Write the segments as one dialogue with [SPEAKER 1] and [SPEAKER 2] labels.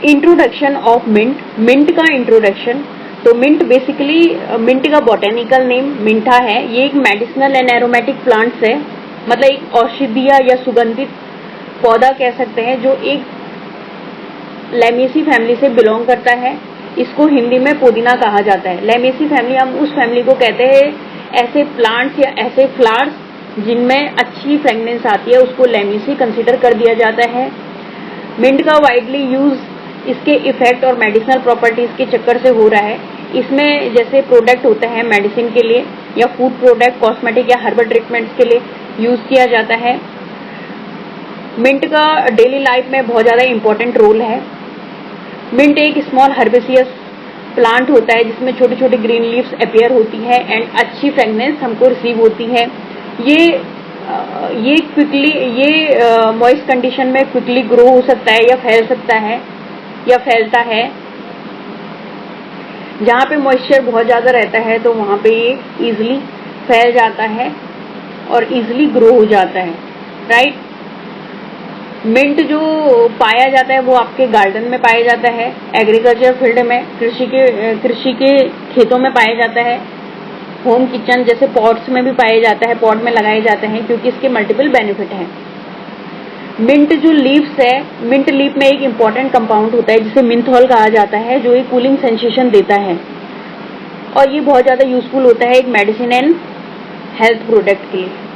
[SPEAKER 1] Introduction of mint, mint का introduction. तो mint basically, mint का बॉटेनिकल नेम मिंठा है। ये एक मेडिसिनल एंड एरोमेटिक प्लांट्स है, मतलब एक औषधीय या सुगंधित पौधा कह सकते हैं, जो एक लेमेसी फैमिली से बिलोंग करता है। इसको हिंदी में पुदीना कहा जाता है। लेमेसी फैमिली, हम उस फैमिली को कहते हैं, ऐसे प्लांट्स या ऐसे फ्लावर्स जिनमें अच्छी फ्रेगनेंस आती है, उसको लेमेसी कंसिडर कर दिया जाता है। मिंट का वाइडली यूज इसके इफेक्ट और मेडिसिनल प्रॉपर्टीज के चक्कर से हो रहा है। इसमें जैसे प्रोडक्ट होता है मेडिसिन के लिए या फूड प्रोडक्ट, कॉस्मेटिक या हर्बल ट्रीटमेंट्स के लिए यूज किया जाता है। मिंट का डेली लाइफ में बहुत ज्यादा इंपॉर्टेंट रोल है। मिंट एक स्मॉल हर्बेसियस प्लांट होता है जिसमें छोटी छोटी ग्रीन लीव्स अपीयर होती है एंड अच्छी फ्रेगनेंस हमको रिसीव होती है। ये क्विकली, ये मॉइस्ट कंडीशन में क्विकली ग्रो हो सकता है या फैल सकता है या फैलता है। जहाँ पे मॉइस्चर बहुत ज्यादा रहता है तो वहां पे ये इजिली फैल जाता है और इजिली ग्रो हो जाता है, राइट। मिंट जो पाया जाता है वो आपके गार्डन में पाया जाता है, एग्रीकल्चर फील्ड में, कृषि के खेतों में पाया जाता है, होम किचन जैसे पॉट्स में भी पाया जाता है, पॉट में लगाए जाते हैं, क्योंकि इसके मल्टीपल बेनिफिट हैं। मिंट जो लीव्स है, मिंट लीफ में एक इंपॉर्टेंट कंपाउंड होता है जिसे मिंथॉल कहा जाता है, जो एक कूलिंग सेंसेशन देता है और ये बहुत ज्यादा यूजफुल होता है एक मेडिसिन एंड हेल्थ प्रोडक्ट के लिए।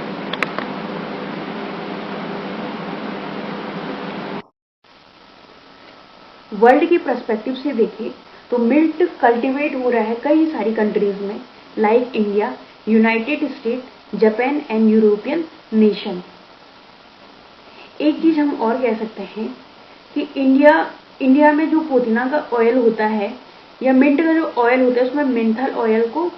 [SPEAKER 1] वर्ल्ड के पर्सपेक्टिव से देखें तो मिंट कल्टीवेट हो रहा है कई सारी कंट्रीज में, like India, United state, Japan and European nation. एक चीज हम और कह सकते हैं कि इंडिया में जो पुदीना का ऑयल होता है या मिंट का जो ऑयल होता है, उसमें मेंथल ऑयल को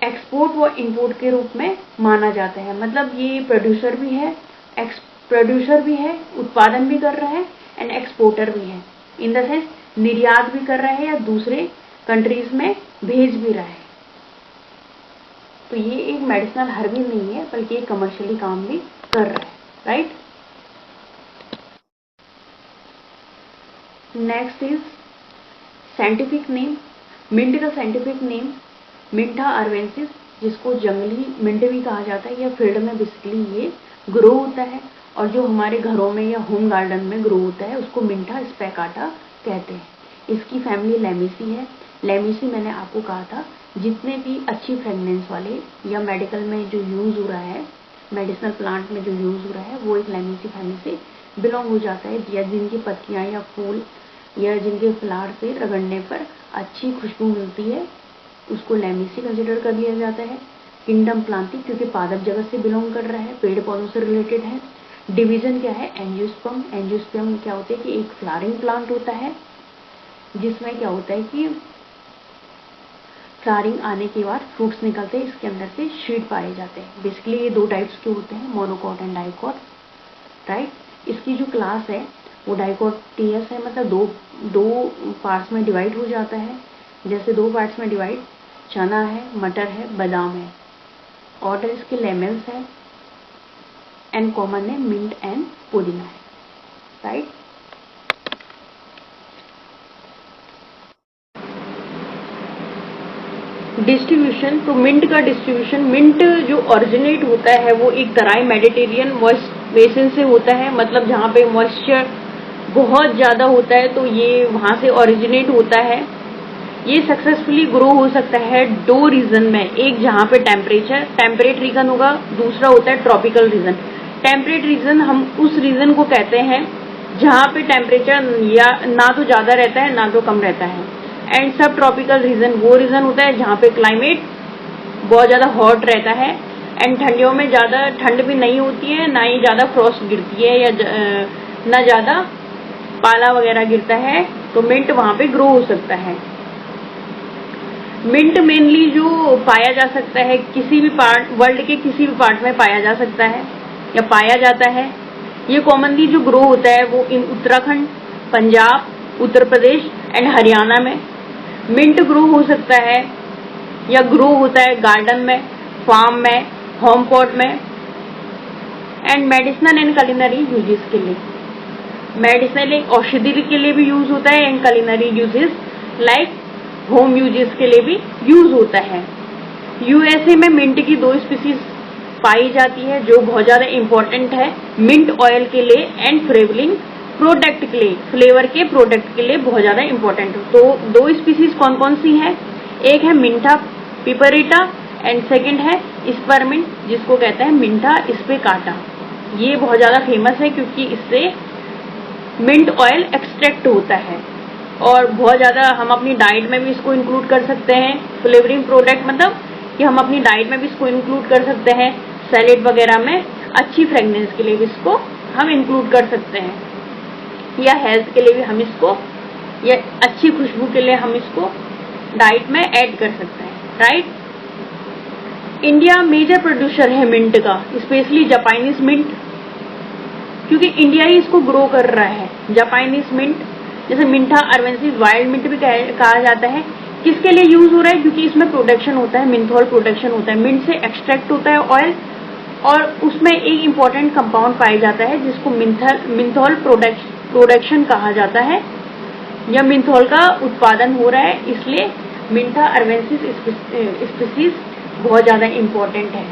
[SPEAKER 1] एक्सपोर्ट व इंपोर्ट के रूप में माना जाता है। मतलब ये प्रोड्यूसर भी है, उत्पादन भी कर रहा है एंड एक्सपोर्टर भी है, इन द सेंस निर्यात भी कर रहा है या दूसरे कंट्रीज में भेज भी रहा है। तो ये एक मेडिसिनल हर्ब ही नहीं है, बल्कि एक कमर्शियली काम भी कर रहा है, right. Next is scientific name. Mint का साइंटिफिक नेम मिंठा अर्वेंसिस, जिसको जंगली मिंट भी कहा जाता है, या फील्ड में बेसिकली ये ग्रो होता है, और जो हमारे घरों में या होम गार्डन में ग्रो होता है उसको मिंठा स्पेकाटा कहते हैं। इसकी फैमिली लेमेसी है। लेमेसी मैंने आपको कहा था, जितने भी अच्छी फ्रेगनेंस वाले या मेडिकल में जो यूज हो रहा है, मेडिसिनल प्लांट में जो यूज हो रहा है, वो एक लेमेसी फैमिली से बिलोंग हो जाता है, या जिनकी पत्तियां या फूल या जिनके फ्लावर से रगड़ने पर अच्छी खुशबू मिलती है, उसको लेमेसी कंसिडर कर लिया जाता है। किंगडम प्लांटी, क्योंकि पादप जगत से बिलोंग कर रहा है, पेड़ पौधों से रिलेटेड है। डिवीजन क्या है? एंजियोस्पर्म। एंजियोस्पर्म क्या होते हैं कि एक फ्लावरिंग प्लांट होता है, जिसमें क्या होता है कि फ्लावरिंग आने के बाद फ्रूट्स निकलते हैं, इसके अंदर से शीड पाए जाते हैं। बेसिकली ये दो टाइप्स के होते हैं, मोनोकॉट एंड डाइकॉट, राइट। इसकी जो क्लास है वो डाइकोटियस है, मतलब दो पार्ट्स में डिवाइड हो जाता है। जैसे दो पार्ट्स में डिवाइड, चना है, मटर है, बादाम है। ऑर्डर इसके लेमन्स है एंड कॉमन है मिंट एंड पुदीना है, राइट। डिस्ट्रीब्यूशन, तो मिंट का डिस्ट्रीब्यूशन, मिंट जो ओरिजिनेट होता है वो एक तराई मेडिटेरियन मॉइस्ट बेसिन से होता है, मतलब जहाँ पे मॉइस्चर बहुत ज्यादा होता है तो ये वहां से ओरिजिनेट होता है। ये सक्सेसफुली ग्रो हो सकता है दो रीजन में, एक जहाँ पे टेम्परेट रीजन होगा, दूसरा होता है ट्रॉपिकल रीजन। टेम्परेट रीजन हम उस रीजन को कहते हैं जहाँ पे टेम्परेचर या ना तो ज्यादा रहता है ना तो कम रहता है, एंड सब ट्रॉपिकल रीजन वो रीजन होता है जहाँ पे क्लाइमेट बहुत ज्यादा हॉट रहता है एंड ठंडियों में ज्यादा ठंड भी नहीं होती है, ना ही ज्यादा फ्रॉस्ट गिरती है या ना ज्यादा पाला वगैरह गिरता है, तो मिंट वहां पे ग्रो हो सकता है। मिंट मेनली जो पाया जा सकता है किसी भी पार्ट, वर्ल्ड के किसी भी पार्ट में पाया जा सकता है या पाया जाता है। ये कॉमनली जो ग्रो होता है वो इन उत्तराखंड, पंजाब, उत्तर प्रदेश एंड हरियाणा में मिंट ग्रो हो सकता है, या ग्रो होता है गार्डन में, फार्म में, होम पॉट में and medicinal and culinary uses के लिए। मेडिसिनल औषधि के लिए भी यूज होता है and culinary uses like home uses के लिए भी यूज होता है। यूएसए में मिंट की 2 स्पीसीज पाई जाती है जो बहुत ज्यादा इंपॉर्टेंट है मिंट ऑयल के लिए एंड फ्लेवरिंग प्रोडक्ट के लिए, फ्लेवर के प्रोडक्ट के लिए बहुत ज्यादा इंपॉर्टेंट। तो 2 स्पीसीज कौन कौन सी है? एक है मिंठा पिपरिटा एंड सेकंड है स्परमिंट जिसको कहते हैं मिंठा स्पिकाटा। ये बहुत ज्यादा फेमस है क्योंकि इससे मिंट ऑयल एक्सट्रैक्ट होता है और बहुत ज्यादा हम अपनी डाइट में भी इसको इंक्लूड कर सकते हैं। फ्लेवरिंग प्रोडक्ट मतलब कि हम अपनी डाइट में भी इसको इंक्लूड कर सकते हैं, सैलेड वगैरह में अच्छी फ्रेगनेंस के लिए भी इसको हम इंक्लूड कर सकते हैं, या हेल्थ के लिए भी हम इसको, या अच्छी खुशबू के लिए हम इसको डाइट में ऐड कर सकते हैं, राइट। इंडिया मेजर प्रोड्यूसर है मिंट का, स्पेशली जापानीज मिंट, क्योंकि इंडिया ही इसको ग्रो कर रहा है। जापानीज मिंट जैसे मिंठा अरवेंसिस वाइल्ड मिंट भी कहा जाता है। किसके लिए यूज हो रहा है? क्योंकि इसमें प्रोडक्शन होता है, मिंथॉल प्रोडक्शन होता है, मिंट से एक्सट्रैक्ट होता है ऑयल और उसमें एक इंपॉर्टेंट कंपाउंड पाया जाता है जिसको मिंथॉल प्रोडक्शन कहा जाता है, या मिंथॉल का उत्पादन हो रहा है, इसलिए मिंठा अरवेंसिस स्पीसीज बहुत ज्यादा इंपॉर्टेंट है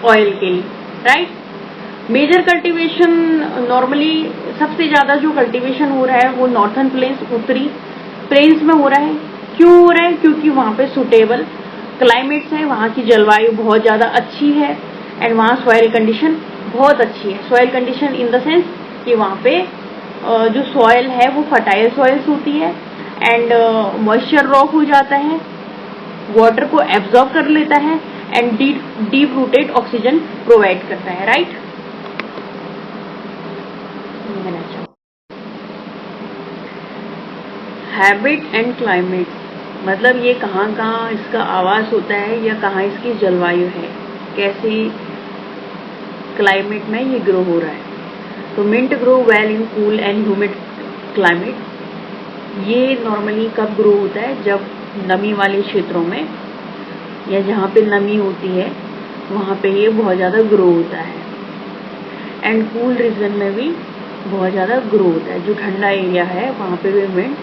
[SPEAKER 1] ऑयल के लिए, राइट। मेजर कल्टीवेशन नॉर्मली सबसे ज्यादा जो कल्टीवेशन हो रहा है वो नॉर्थर्न प्लेन्स, उत्तरी प्लेन्स में हो रहा है। क्यों हो रहा है? क्योंकि वहां पे सुटेबल क्लाइमेट्स है, वहां की जलवायु बहुत ज्यादा अच्छी है एंड वहां सॉइल कंडीशन बहुत अच्छी है। Soil condition in the sense कि वहां पे जो सॉइल है वो फर्टाइल सॉइल्स होती है एंड मॉइस्चर रॉक हो जाता है, वाटर को एब्जॉर्ब कर लेता है and deep rooted oxygen provide करता है, राइट। हैबिट एंड क्लाइमेट मतलब ये कहाँ कहाँ इसका आवास होता है या कहाँ इसकी जलवायु है, कैसी क्लाइमेट में ये ग्रो हो रहा है। तो mint grow well in cool and humid climate. ये नॉर्मली कब ग्रो होता है? जब नमी वाले क्षेत्रों में या जहाँ पे नमी होती है वहाँ पे ये बहुत ज़्यादा ग्रो होता है एंड कूल रीजन में भी बहुत ज़्यादा ग्रो होता है। जो ठंडा एरिया है वहाँ पे भी मिंट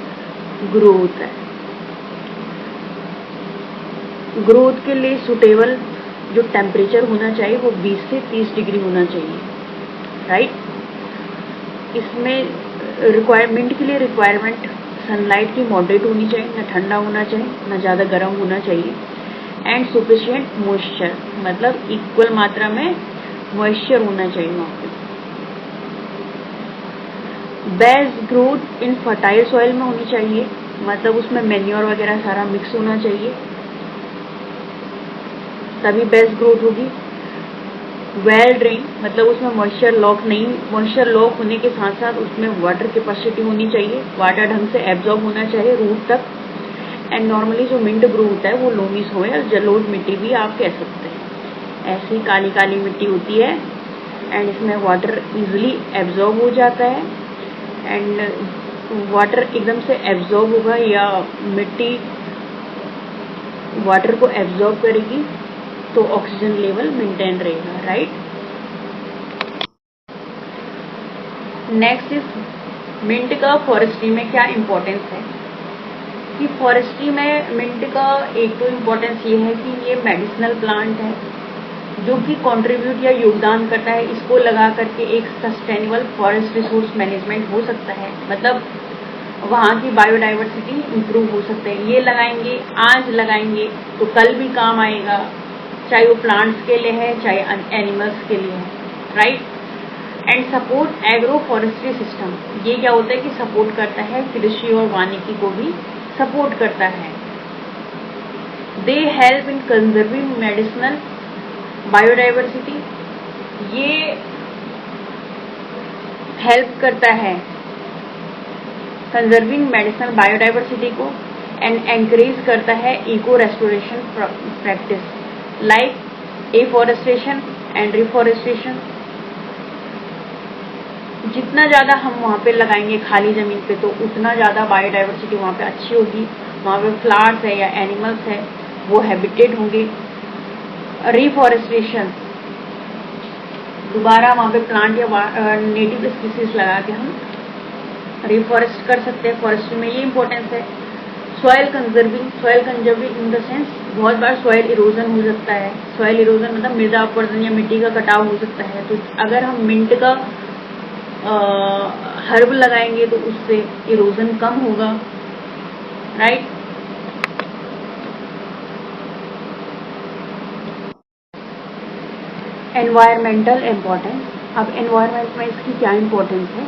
[SPEAKER 1] ग्रो होता है। ग्रोथ के लिए सुटेबल जो टेम्परेचर होना चाहिए वो 20 से 30 डिग्री होना चाहिए, राइट। इसमें रिक्वायरमेंट के लिए रिक्वायरमेंट सनलाइट की मॉडरेट होनी चाहिए, ना ठंडा होना चाहिए ना ज़्यादा गर्म होना चाहिए एंड सफिशिएंट मॉइस्चर मतलब इक्वल मात्रा में मॉइस्चर होना चाहिए वहाँ पे। Best growth in fertile soil में होनी चाहिए, मतलब उसमें मैन्योर वगैरह सारा मिक्स होना चाहिए तभी बेस्ट ग्रोथ होगी। वेल ड्रेन मतलब उसमें मॉइस्चर लॉक नहीं, मॉइस्चर लॉक होने के साथ साथ उसमें वाटर कैपेसिटी होनी चाहिए, वाटर ढंग से एब्जॉर्ब होना चाहिए रूट तक एंड नॉर्मली जो मिंट ग्रो होता है वो लोमी सॉइल, जलोढ़ मिट्टी भी आप कह सकते हैं। ऐसी काली काली मिट्टी होती है एंड इसमें वाटर इजिली एब्जॉर्ब हो जाता है एंड वाटर एकदम से एब्जॉर्ब होगा या मिट्टी वाटर को एब्जॉर्ब करेगी तो ऑक्सीजन लेवल मेंटेन रहेगा, राइट। नेक्स्ट इज मिंट का फॉरेस्ट्री में क्या इंपॉर्टेंस है कि फॉरेस्ट्री में मिंट का एक तो इम्पोर्टेंस ये है कि ये मेडिसिनल प्लांट है जो कि कंट्रीब्यूट या योगदान करता है। इसको लगा करके एक सस्टेनेबल फॉरेस्ट रिसोर्स मैनेजमेंट हो सकता है, मतलब वहाँ की बायोडाइवर्सिटी इंप्रूव हो सकता है। ये लगाएंगे, आज लगाएंगे तो कल भी काम आएगा, चाहे वो प्लांट्स के लिए है चाहे एनिमल्स के लिए है, right. And support agro forestry system, ये क्या होता है कि सपोर्ट करता है कृषि और वानिकी को भी सपोर्ट करता है। They help in conserving medicinal biodiversity, ये हेल्प करता है कंजर्विंग मेडिसिनल बायोडाइवर्सिटी को एंड एनकरेज करता है eco restoration practice like afforestation and reforestation. जितना ज्यादा हम वहाँ पे लगाएंगे खाली जमीन पे तो उतना ज्यादा बायोडाइवर्सिटी वहाँ पे अच्छी होगी, वहाँ पे फ्लावर्स है या एनिमल्स है वो हैबिटेट होंगे। रिफॉरेस्टेशन दोबारा वहाँ पे प्लांट या नेटिव स्पीसीज लगा के हम रिफॉरेस्ट कर सकते हैं। फॉरेस्ट्री में ये इंपॉर्टेंस है। Soil conserving in the sense बहुत बार सॉइल इरोजन हो सकता है। सॉइल इरोजन मतलब मृदा अपवर्तन या मिट्टी का कटाव हो सकता है। तो अगर हम मिंट का हर्ब लगाएंगे तो उससे इरोजन कम होगा, राइट। Environmental importance. अब एनवायरमेंट में इसकी क्या इम्पोर्टेंस है?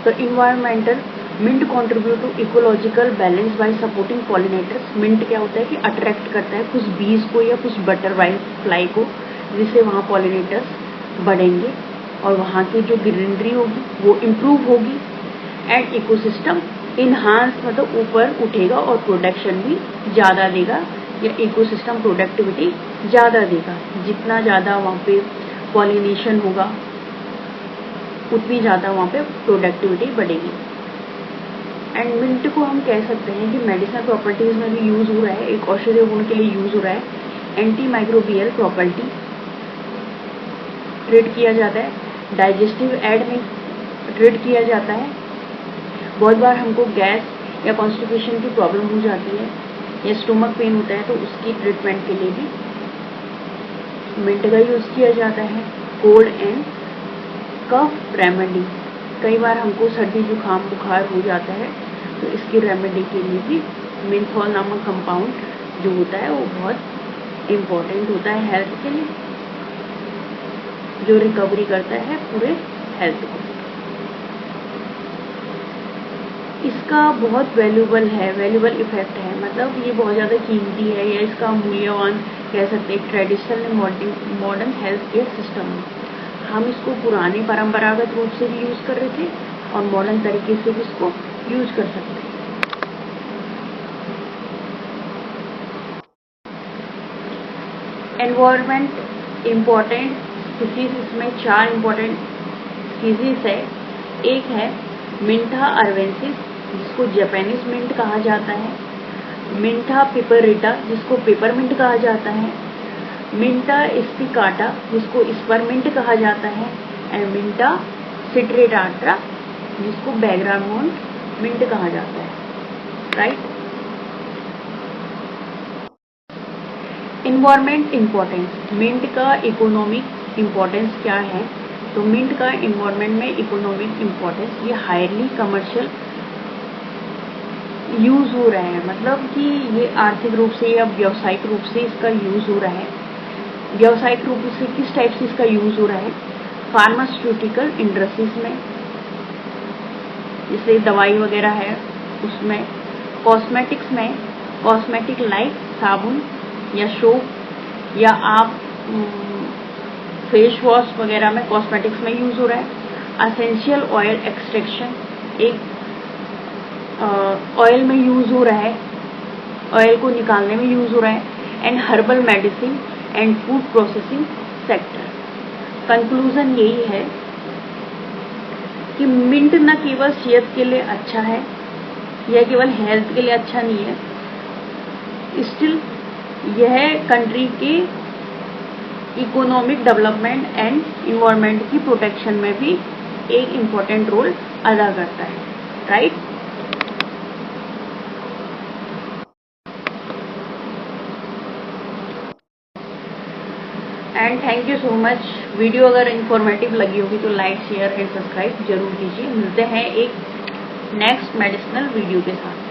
[SPEAKER 1] तो environmental mint contribute to ecological balance by supporting pollinators. Mint क्या होता है कि अट्रैक्ट करता है कुछ बीज को या कुछ बटरफ्लाई फ्लाई को, जिससे वहाँ पॉलिनेटर्स बढ़ेंगे और वहाँ की जो ग्रीनरी होगी वो इम्प्रूव होगी एंड इकोसिस्टम इन्हांस मतलब ऊपर उठेगा और प्रोडक्शन भी ज़्यादा देगा या इकोसिस्टम प्रोडक्टिविटी ज़्यादा देगा। जितना ज़्यादा वहाँ पे पॉलिनेशन होगा उतनी ज़्यादा वहाँ पे प्रोडक्टिविटी बढ़ेगी। एंड मिंट को हम कह सकते हैं कि मेडिसिनल प्रॉपर्टीज में भी यूज हो रहा है, एक औषधीय गुण के लिए यूज हो रहा है। एंटी माइक्रोबियल प्रॉपर्टी ट्रीट किया जाता है, डाइजेस्टिव एड में ट्रीट किया जाता है। बहुत बार हमको गैस या कॉन्स्टिपेशन की प्रॉब्लम हो जाती है या स्टोमक पेन होता है तो उसकी ट्रीटमेंट के लिए भी मिंट का यूज किया जाता है। कोल्ड एंड कफ रेमेडी, कई बार हमको सर्दी जुकाम बुखार हो जाता है तो इसकी रेमेडी के लिए भी मिंथॉल नामक कंपाउंड जो होता है वो बहुत इम्पोर्टेंट होता है हेल्थ के लिए, जो रिकवरी करता है पूरे हेल्थ को। इसका बहुत वैल्यूबल इफेक्ट है, मतलब ये बहुत ज़्यादा कीमती है या इसका मूल्यवान कह सकते हैं। Traditional modern health care system में हम इसको पुराने परंपरागत रूप से भी यूज कर रहे थे और मॉडर्न तरीके से भी इसको यूज कर सकते हैं। एनवायरमेंट इम्पोर्टेंट स्पीसीज, इसमें 4 इम्पोर्टेंट स्पीसीज है। एक है मिंथा अर्वेंसिस जिसको जापानीज मिंट कहा जाता है, मिंथा पिपरिटा जिसको पेपरमिंट कहा जाता है, मिंटा स्पिकाटा जिसको स्परमिंट कहा जाता है एंड मिंटा सिट्रेटाटा जिसको बैग्रामोंट मिंट कहा जाता है, राइट। इन्वायरमेंट इम्पोर्टेंस, मिंट का इकोनॉमिक इम्पोर्टेंस क्या है? तो मिंट का इन्वायरमेंट में इकोनॉमिक इम्पोर्टेंस ये हाईली कमर्शियल यूज हो रहा है, मतलब कि ये आर्थिक रूप से या व्यावसायिक रूप से इसका यूज हो रहा है। व्यावसायिक रूप से किस टाइप से इसका यूज हो रहा है? फार्मास्यूटिकल इंडस्ट्रीज में, जैसे दवाई वगैरह है उसमें, कॉस्मेटिक्स में, कॉस्मेटिक लाइक साबुन या सोप या आप फेस वॉश वगैरह में कॉस्मेटिक्स में यूज हो रहा है। असेंशियल ऑयल एक्सट्रैक्शन, एक ऑयल में यूज हो रहा है, ऑयल को निकालने में यूज हो रहा है। And herbal medicine and food processing sector. Conclusion यही है कि मिंट न केवल सेहत के लिए अच्छा है या केवल हेल्थ के लिए अच्छा नहीं है, स्टिल यह कंट्री के इकोनॉमिक डेवलपमेंट एंड इन्वायरमेंट की प्रोटेक्शन में भी एक इम्पोर्टेंट रोल अदा करता है, right. And thank you so much. Video अगर इंफॉर्मेटिव लगी होगी तो लाइक शेयर एंड सब्सक्राइब जरूर कीजिए। मिलते हैं एक नेक्स्ट मेडिसिनल वीडियो के साथ।